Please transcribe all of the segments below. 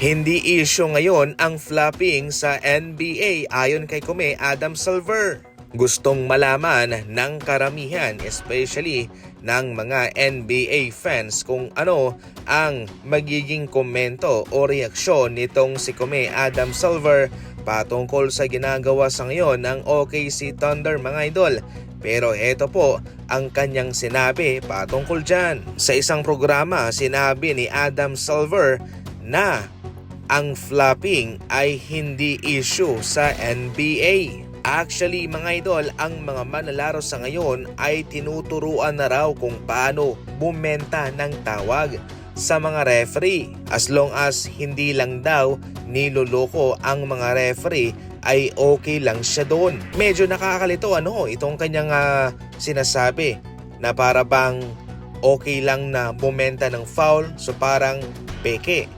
Hindi issue ngayon ang flopping sa NBA ayon kay Kume Adam Silver. Gustong malaman ng karamihan, especially ng mga NBA fans, kung ano ang magiging komento o reaksyon nitong si Kume Adam Silver patungkol sa ginagawa sa ngayon ng OKC Thunder, mga idol. Pero ito po ang kanyang sinabi patungkol dyan. Sa isang programa, sinabi ni Adam Silver na ang flopping ay hindi issue sa NBA. Actually, mga idol, ang mga manlalaro sa ngayon ay tinuturuan na raw kung paano bumenta ng tawag sa mga referee. As long as hindi lang daw niloloko ang mga referee, ay okay lang siya doon. Medyo nakakalito itong kanyang sinasabi na para bang okay lang na bumenta ng foul, so parang peke.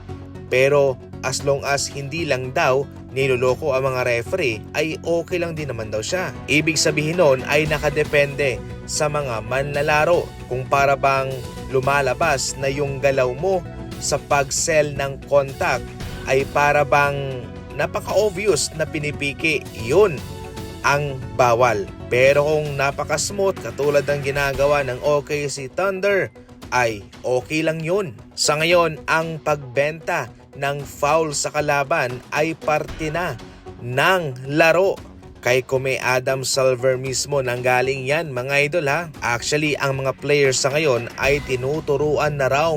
Pero as long as hindi lang daw niloloko ang mga referee, ay okay lang din naman daw siya. Ibig sabihin nun ay nakadepende sa mga manlalaro kung para bang lumalabas na yung galaw mo sa pag-sell ng contact ay para bang napaka-obvious na pinipiki, yun ang bawal. Pero kung napaka-smooth katulad ng ginagawa ng OKC Thunder, ay okay lang yun. Sa ngayon, ang pagbenta ng foul sa kalaban ay parte na ng laro. Kay Kume Adam Silver mismo nanggaling yan, mga idol ha. Actually, ang mga players sa ngayon ay tinuturuan na raw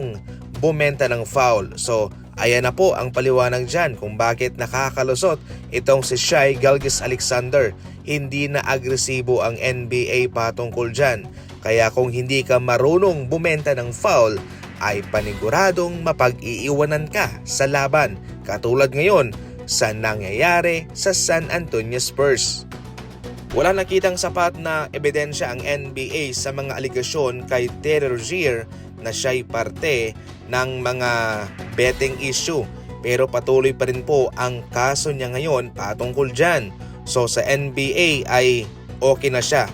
bumenta ng foul. So, ayan na po ang paliwanag dyan kung bakit nakakalusot itong si Shai Gilgeous-Alexander. Hindi na agresibo ang NBA patungkol dyan. Kaya kung hindi ka marunong bumenta ng foul, ay paniguradong mapag-iiwanan ka sa laban, katulad ngayon sa nangyayari sa San Antonio Spurs. Wala nakitang sapat na ebidensya ang NBA sa mga aligasyon kay Terry Rozier na siya'y parte ng mga betting issue, pero patuloy pa rin po ang kaso niya ngayon patungkol dyan. So sa NBA ay okay na siya,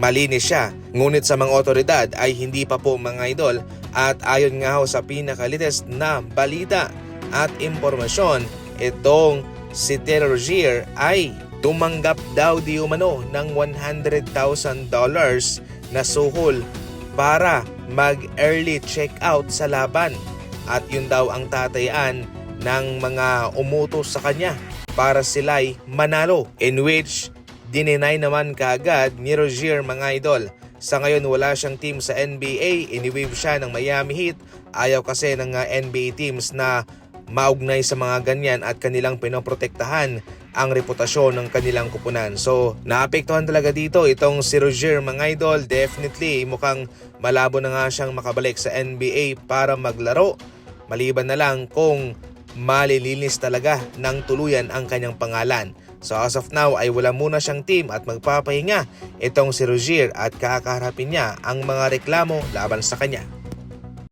malinis siya, ngunit sa mga otoridad ay hindi pa po, mga idol. At ayon nga sa pinakalites na balita at impormasyon, itong si Terry Rozier ay tumanggap daw di umano ng $100,000 na suhol para mag-early check-out sa laban. At yun daw ang tatayan ng mga umutos sa kanya para sila'y manalo, in which dininay naman kaagad ni Rozier, mga idol. Sa ngayon wala siyang team sa NBA, iniwave siya ng Miami Heat. Ayaw kasi ng NBA teams na maugnay sa mga ganyan at kanilang pinoprotektahan ang reputasyon ng kanilang kupunan. So naapektuhan talaga dito itong si Rozier, mga idol. Definitely mukhang malabo na nga siyang makabalik sa NBA para maglaro. Maliban na lang kung malilinis talaga ng tuluyan ang kanyang pangalan. So as of now ay wala muna siyang team at magpapahinga itong si Rozier at kakaharapin niya ang mga reklamo laban sa kanya.